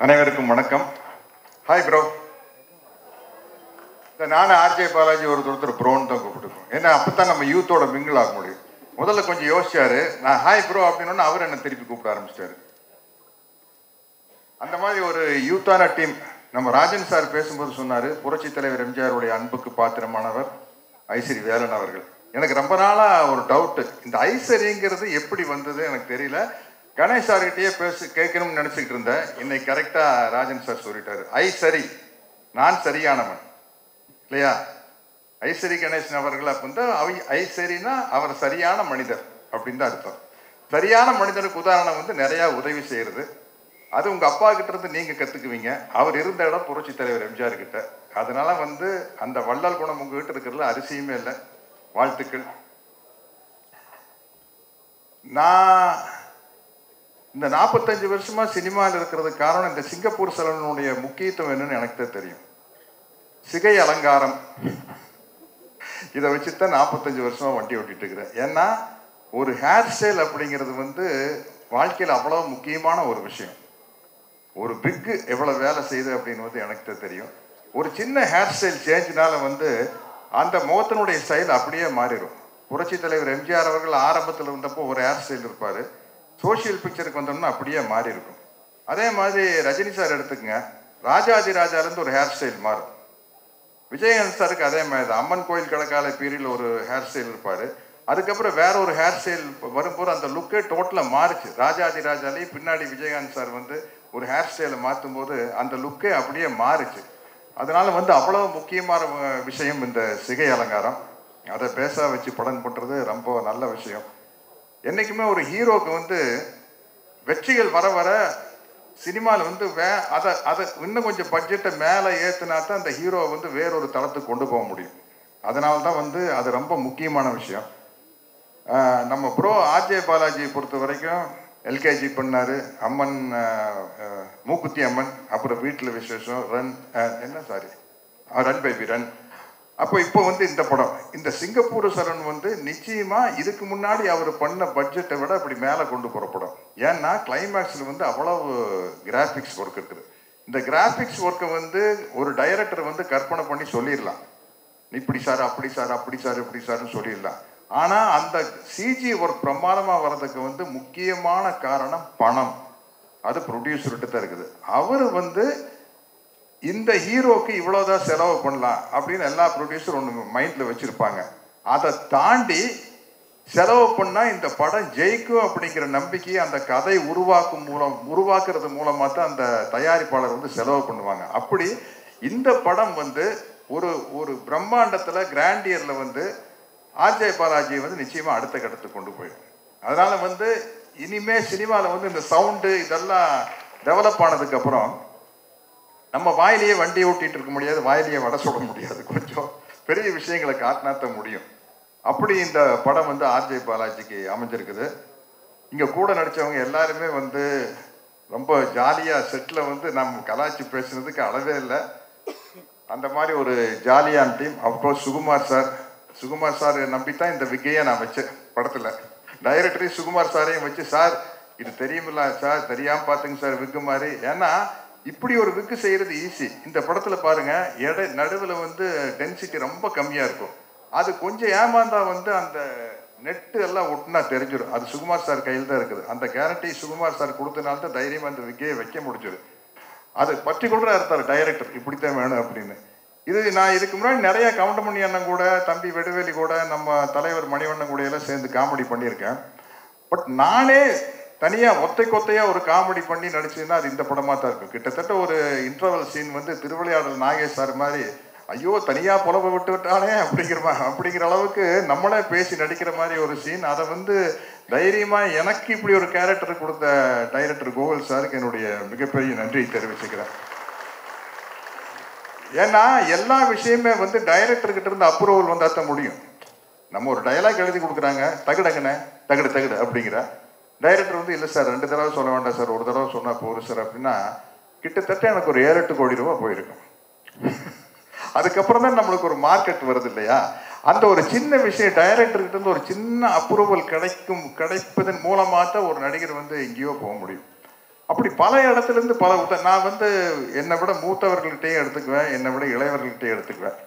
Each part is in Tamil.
அனைவருக்கும் வணக்கம். Hi bro. நானும் ஆர்ஜே பாலாஜி ஒருத்தர் ப்ரோன்னு தான் கூப்பிட்டுருக்கோம். ஏன்னா அப்போத்தான் நம்ம யூத்தோட மிங்கிள் ஆக முடியும். முதல்ல கொஞ்சம் யோசிச்சாரு, நான் ஹாய் ப்ரோ அப்படின்னு அவர் என்ன திருப்பி கூப்பிட ஆரம்பிச்சிட்டாரு. அந்த மாதிரி ஒரு யூத்தான டீம். நம்ம ராஜன் சார் பேசும்போது சொன்னார், புரட்சி தலைவர் எம்ஜிஆருடைய அன்புக்கு பாத்திரமானவர் ஐசரி வேலன் அவர்கள். எனக்கு ரொம்ப நாளாக ஒரு டவுட்டு, இந்த ஐசரிங்கிறது எப்படி வந்தது எனக்கு தெரியல. கணேஷ் சார்கிட்டயே கேட்கணும்னு நினச்சிக்கிட்டு இருந்தேன். இன்னைக்கு கரெக்டாக ராஜன் சார் சொல்லிட்டாரு, ஐசரி நான் சரியானவன் இல்லையா. ஐசரி கணேசன் அவர்கள் அப்போ வந்து ஐசரினா அவர் சரியான மனிதர் அப்படின்னு தான் அர்த்தம். சரியான மனிதனுக்கு உதாரணம் வந்து நிறையா உதவி செய்கிறது. அது உங்கள் அப்பா கிட்ட இருந்து நீங்கள் கற்றுக்குவீங்க. அவர் இருந்த இடம் புரட்சி தலைவர் எம்ஜிஆர் கிட்ட. அதனால வந்து அந்த வள்ளல் குணம் உங்ககிட்ட இருக்கிறதுல அரிசியுமே இல்லை. வாழ்த்துக்கள். நான் இந்த 45 வருஷமா சினிமாவில் இருக்கிறதுக்கு காரணம் இந்த சிங்கப்பூர் சலனுடைய முக்கியத்துவம் என்னன்னு எனக்கு தான் தெரியும். சிகை அலங்காரம் இதை வச்சுதான் 45 வருஷமா வண்டி ஓட்டிட்டு இருக்கிறேன். ஏன்னா ஒரு ஹேர் ஸ்டைல் அப்படிங்கிறது வந்து வாழ்க்கையில் அவ்வளவு முக்கியமான ஒரு விஷயம். ஒரு பிக்கு எவ்வளவு வேலை செய்யுது அப்படின்னு வந்து எனக்கு தான் தெரியும். ஒரு சின்ன ஹேர் ஸ்டைல் சேஞ்சினால வந்து அந்த முகத்தினுடைய ஸ்டைல் அப்படியே மாறிடும். புரட்சி தலைவர் எம்ஜிஆர் அவர்கள் ஆரம்பத்தில் இருந்தப்போ ஒரு ஹேர் ஸ்டைல் இருப்பார். சோஷியல் பிக்சருக்கு வந்தோம்னா அப்படியே மாறி இருக்கும். அதே மாதிரி ரஜினி சார் எடுத்துக்கங்க, ராஜாதி ராஜாலேருந்து ஒரு ஹேர் ஸ்டைல் மாறும். விஜயகாந்த் சாருக்கு அதே மாதிரி தான். அம்மன் கோயில் கடற்கால பீரியடில் ஒரு ஹேர் ஸ்டைல் இருப்பார். அதுக்கப்புறம் வேற ஒரு ஹேர் ஸ்டைல் வரும்போது அந்த லுக்கே டோட்டலாக மாறிச்சு. ராஜாதி ராஜாலேயும் பின்னாடி விஜயகாந்த் சார் வந்து ஒரு ஹேர் ஸ்டைலை மாற்றும் போது அந்த லுக்கே அப்படியே மாறிச்சு. அதனால வந்து அவ்வளோ முக்கியமான விஷயம் இந்த சிகை அலங்காரம். அதை பேச வச்சு படம் பண்ணுறது ரொம்ப நல்ல விஷயம். என்றைக்குமே ஒரு ஹீரோக்கு வந்து வெற்றிகள் வர வர சினிமாவில் வந்து அதை இன்னும் கொஞ்சம் பட்ஜெட்டை மேலே ஏற்றுனா தான் அந்த ஹீரோவை வந்து வேறொரு தளத்துக்கு கொண்டு போக முடியும். அதனால தான் வந்து அது ரொம்ப முக்கியமான விஷயம். நம்ம ப்ரோ ஆர்ஜே பாலாஜியை பொறுத்த வரைக்கும் எல்கேஜி பண்ணார், அம்மன் மூக்குத்தி அம்மன், அப்புறம் வீட்டில் விசேஷம், ரன் பேபி ரன். இப்போ வந்து இந்த படம், இந்த சிங்கப்பூர் சரண் வந்து நிச்சயமாக இதுக்கு முன்னாடி அவர் பண்ண பட்ஜெட்டை விட அப்படி மேலே கொண்டு போகிற படம். ஏன்னா கிளைமேக்ஸில் வந்து அவ்வளவு கிராஃபிக்ஸ் ஒர்க் இருக்குது. இந்த கிராஃபிக்ஸ் ஒர்க்கை வந்து ஒரு டைரக்டர் வந்து கற்பனை பண்ணி சொல்லிடலாம், இப்படி சார் அப்படி சார் அப்படி சார் இப்படி சார்னு சொல்லிடலாம். ஆனால் அந்த சிஜி ஒர்க் பிரமாதமாக வர்றதுக்கு வந்து முக்கியமான காரணம் பணம். அது ப்ரொடியூசர்கிட்ட தான் இருக்குது. அவர் வந்து இந்த ஹீரோக்கு இவ்வளோதான் செலவு பண்ணலாம் அப்படின்னு எல்லா ப்ரொடியூசரும் ஒன்று மைண்டில் வச்சுருப்பாங்க. அதை தாண்டி செலவு பண்ணால் இந்த படம் ஜெயிக்கும் அப்படிங்கிற நம்பிக்கையை அந்த கதை உருவாக்குறது மூலமாக தான் அந்த தயாரிப்பாளர் வந்து செலவு பண்ணுவாங்க. அப்படி இந்த படம் வந்து ஒரு பிரம்மாண்டத்தில் கிராண்டியரில் வந்து ஆர்ஜே பாலாஜியை வந்து நிச்சயமாக அடுத்த கட்டத்துக்கு கொண்டு போயிடும். அதனால் வந்து இனிமே சினிமாவில் வந்து இந்த சவுண்டு இதெல்லாம் டெவலப் ஆனதுக்கப்புறம் நம்ம வாயிலேயே வண்டி ஓட்டிகிட்டு இருக்க முடியாது, வாயிலேயே வடை சுட முடியாது. கொஞ்சம் பெரிய விஷயங்களை காட்டினாத்த முடியும். அப்படி இந்த படம் வந்து ஆர்ஜே பாலாஜிக்கு அமைஞ்சிருக்குது. இங்கே கூட நடித்தவங்க எல்லாருமே வந்து ரொம்ப ஜாலியாக செட்டில் வந்து நம்ம கலாய்ச்சி பேசுனதுக்கு அளவே இல்லை. அந்த மாதிரி ஒரு ஜாலியான டீம். அப்கோர்ஸ் சுகுமார் சார் நம்பித்தான் இந்த விக்கையை நான் வச்சேன் படத்தில். டைரக்டரி சுகுமார் சாரையும் வச்சு, சார் இது தெரியுமில்ல சார், தெரியாமல் பார்த்துங்க சார் விக்கு மாதிரி. ஏன்னா இப்படி ஒரு விக்கு செய்கிறது ஈஸி. இந்த படத்தில் பாருங்கள், நடுவில் வந்து டென்சிட்டி ரொம்ப கம்மியாக இருக்கும். அது கொஞ்சம் ஏமாந்தா வந்து அந்த நெட்டு எல்லாம் ஒட்டுனா தெரிஞ்சிடும். அது சுகுமார் சார் கையில் தான் இருக்குது. அந்த கேரண்டி சுகுமார் சார் கொடுத்தனால தான் தைரியமாக அந்த விக்கையை வைக்க முடிஞ்சது. அது பர்டிகுலராக இருந்தார் டைரக்டர், இப்படித்தான் வேணும் அப்படின்னு. நான் இதுக்கு முன்னாடி நிறைய கவுண்டமணி அண்ணன் கூட, தம்பி வெடுவேலி கூட, நம்ம தலைவர் மணிவண்ணன் கூட எல்லாம் சேர்ந்து காமெடி பண்ணியிருக்கேன். பட் நானே தனியாக ஒத்தையாக ஒரு காமெடி பண்ணி நடிச்சுன்னா அது இந்த படமாக தான் இருக்கும். கிட்டத்தட்ட ஒரு இன்டர்வல் சீன் வந்து திருவிளையாடல் நாகேஷ் சார் மாதிரி, ஐயோ தனியாக புலவை விட்டானே அப்படிங்கிற அளவுக்கு நம்மளே பேசி நடிக்கிற மாதிரி ஒரு சீன். அதை வந்து தைரியமாக எனக்கு இப்படி ஒரு கேரக்டர் கொடுத்த டைரக்டர் கோகுல் சாருக்கு என்னுடைய மிகப்பெரிய நன்றியை தெரிவிச்சுக்கிறேன். ஏன்னா எல்லா விஷயமே வந்து டைரக்டர்கிட்ட இருந்து அப்ரூவல் வந்தால் தான் முடியும். நம்ம ஒரு டயலாக் எழுதி கொடுக்குறாங்க, தகுடங்கண்ணே தகுடு அப்படிங்கிற டைரக்டர் வந்து இல்லை சார் 2 தடவை சொல்ல வேண்டாம் சார், ஒரு தடவை சொன்னால் போதும் சார் அப்படின்னா கிட்டத்தட்ட எனக்கு ஒரு 7-8 கோடி ரூபா போயிருக்கும். அதுக்கப்புறம் தான் நம்மளுக்கு ஒரு மார்க்கெட் வருது இல்லையா. அந்த ஒரு சின்ன விஷயம் டைரக்டர்கிட்ட இருந்து ஒரு சின்ன அப்ரூவல் கிடைப்பதன் மூலமாக தான் ஒரு நடிகர் வந்து எங்கேயோ போக முடியும். அப்படி பல இடத்துல இருந்து நான் வந்து என்னை விட மூத்தவர்கள்கிட்டையும் எடுத்துக்குவேன், என்னை விட இளையவர்கள்கிட்டையும் எடுத்துக்குவேன்.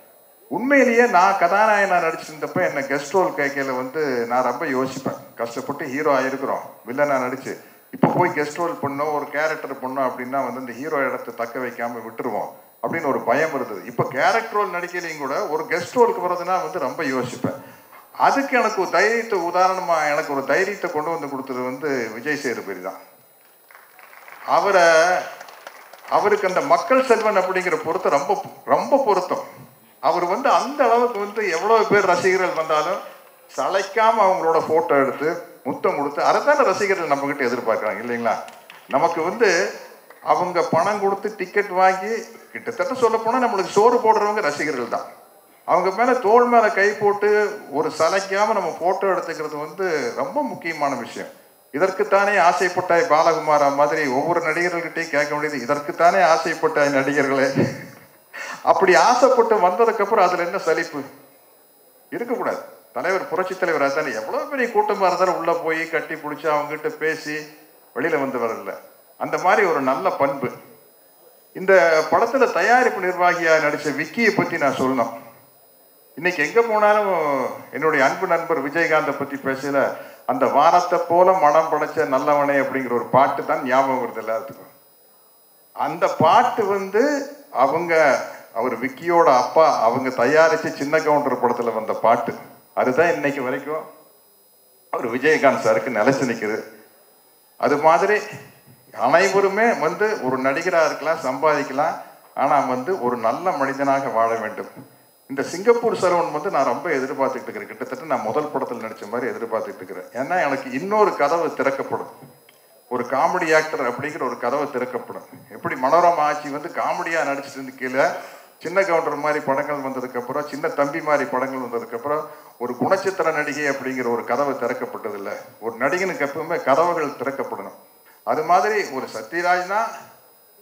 உண்மையிலேயே நான் கதாநாயகனா நடிச்சிருந்தப்ப என்ன கெஸ்ட் ரோல் கேட்கல வந்து நான் ரொம்ப யோசிப்பேன். கஷ்டப்பட்டு ஹீரோ ஆயிருக்கிறோம், வில்லனா நடிச்சு இப்போ போய் கெஸ்ட் ரோல் பண்ணோம், ஒரு கேரக்டர் பண்ணோம் அப்படின்னா வந்து இந்த ஹீரோ இடத்தை தக்க வைக்காம விட்டுருவோம் அப்படின்னு ஒரு பயம் இருந்தது. இப்போ கேரக்டர் ரோல் நடிக்கலையும் கூட ஒரு கெஸ்ட் ரோலுக்கு வர்றதுன்னா வந்து ரொம்ப யோசிப்பேன். அதுக்கு எனக்கு ஒரு தைரியத்தை உதாரணமா எனக்கு ஒரு தைரியத்தை கொண்டு வந்து கொடுத்தது வந்து விஜய் சேதுபதி தான். அவருக்கு அந்த மக்கள் செல்வன் அப்படிங்கிற பொருத்தம் ரொம்ப ரொம்ப பொருத்தம். அவர் வந்து அந்த அளவுக்கு வந்து எவ்வளவு பேர் ரசிகர்கள் வந்தாலும் சளைக்காம அவங்களோட போட்டோ எடுத்து முத்தம் கொடுத்து அதைத்தான ரசிகர்கள் நம்ம கிட்ட எதிர்பார்க்கறாங்க இல்லைங்களா? நமக்கு வந்து அவங்க பணம் கொடுத்து டிக்கெட் வாங்கி கிட்டத்தட்ட சொல்ல போனா நம்மளுக்கு சோறு போடுறவங்க ரசிகர்கள் தான். அவங்க மேல தோள் மேல கை போட்டு ஒரு சளைக்காம நம்ம போட்டோ எடுத்துக்கிறது வந்து ரொம்ப முக்கியமான விஷயம். இதற்குத்தானே ஆசைப்பட்டாய் பாலகுமாரா மாதிரி ஒவ்வொரு நடிகர்கள்கிட்டையும் கேட்க வேண்டியது, இதற்குத்தானே ஆசைப்பட்டாய் நடிகர்களே. அப்படி ஆசைப்பட்டு வந்ததுக்கு அப்புறம் அதுல என்ன சலிப்பு இருக்கக்கூடாது. தலைவர் புரட்சி தலைவர் அதானே எவ்வளவு பெரிய கூட்டமா இருந்தாலும் உள்ள போய் கட்டி பிடிச்சி அவங்க கிட்ட பேசி வெளியில வந்து வரல. அந்த மாதிரி ஒரு நல்ல பண்பு. இந்த படத்துல தயாரிப்பு நிர்வாகியா நடிச்ச விக்கியை பத்தி நான் சொல்லணும். இன்னைக்கு எங்க போனாலும் என்னுடைய அன்பு நண்பர் விஜயகாந்தை பத்தி பேசல, அந்த வானத்தை போல மனம் படைச்ச நல்லவனே அப்படிங்கிற ஒரு பாட்டு தான் ஞாபகம் வருது எல்லாத்துக்கும். அந்த பாட்டு வந்து அவர் விக்கியோட அப்பா அவங்க தயாரிச்சு சின்ன கவுண்டர் படத்துல வந்த பாட்டு. அதுதான் இன்னைக்கு வரைக்கும் அவர் விஜயகாந்த் சாருக்கு நிலைச்சு நிற்குது. அது மாதிரி அனைவருமே வந்து ஒரு நடிகராக இருக்கலாம், சம்பாதிக்கலாம், ஆனா வந்து ஒரு நல்ல மனிதனாக வாழ வேண்டும். இந்த சிங்கப்பூர் சரவணன் வந்து நான் ரொம்ப எதிர்பார்த்துட்டு இருக்கிறேன். கிட்டத்தட்ட நான் முதல் படத்தில் நடிச்ச மாதிரி எதிர்பார்த்துட்டு இருக்கிறேன். ஏன்னா எனக்கு இன்னொரு கதவு திறக்கப்படும். ஒரு காமெடி ஆக்டர் அப்படிங்கிற ஒரு கதவை திறக்கப்படும். எப்படி மனோரமா ஆட்சி வந்து காமெடியா நடிச்சிட்டு இருந்து கீழே சின்ன கவுண்டர் மாதிரி படங்கள் வந்ததுக்கு அப்புறம், சின்ன தம்பி மாதிரி படங்கள் வந்ததுக்கு அப்புறம் ஒரு குணச்சித்திர நடிகை அப்படிங்கிற ஒரு கதவை திறக்கப்பட்டது இல்லை. ஒரு நடிகனுக்கு எப்பவுமே கதவுகள் திறக்கப்படணும். அது மாதிரி ஒரு சத்யராஜ்னா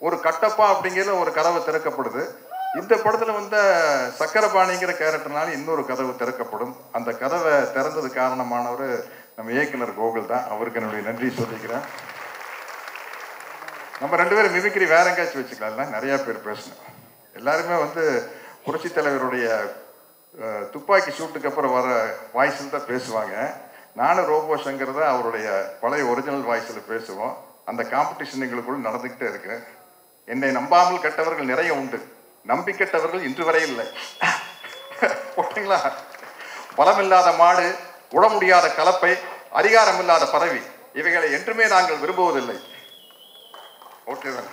ஒரு கட்டப்பா அப்படிங்கிற ஒரு கதவு திறக்கப்படுது. இந்த படத்துல வந்த சக்கரபாணிங்கிற கேரக்டர்னால இன்னொரு கதவு திறக்கப்படும். அந்த கதவை திறந்தது காரணமானவர் நம்ம இயக்குனர் கோகுல் தான். அவருக்கு என்னுடைய நன்றி சொல்லிக்கிறேன். நம்ம 2 பேரும் மிமிக்ரி வேற எங்கேயாச்சும் வச்சுக்கலாம். நிறைய பேர் பேசணும். எல்லாருமே வந்து புரட்சி தலைவருடைய துப்பாக்கி ஷூட்டுக்கு அப்புறம் வர வாய்ஸில் தான் பேசுவாங்க. நானும் ரோபோ சங்கர் தான் அவருடைய பழைய ஒரிஜினல் வாய்ஸில் பேசுவோம். அந்த காம்படிஷன் எங்களுக்குள்ள நடந்துக்கிட்டே இருக்கு. என்னை நம்பாமல் கெட்டவர்கள் நிறைய உண்டு, நம்பி கெட்டவர்கள் இன்று வரை இல்லை. ஓகேங்களா? பலமில்லாத மாடு, உட முடியாத கலப்பை, அதிகாரம் இல்லாத பதவி, இவைகளை என்றுமே நாங்கள் விரும்புவதில்லை. ஓகே தான்.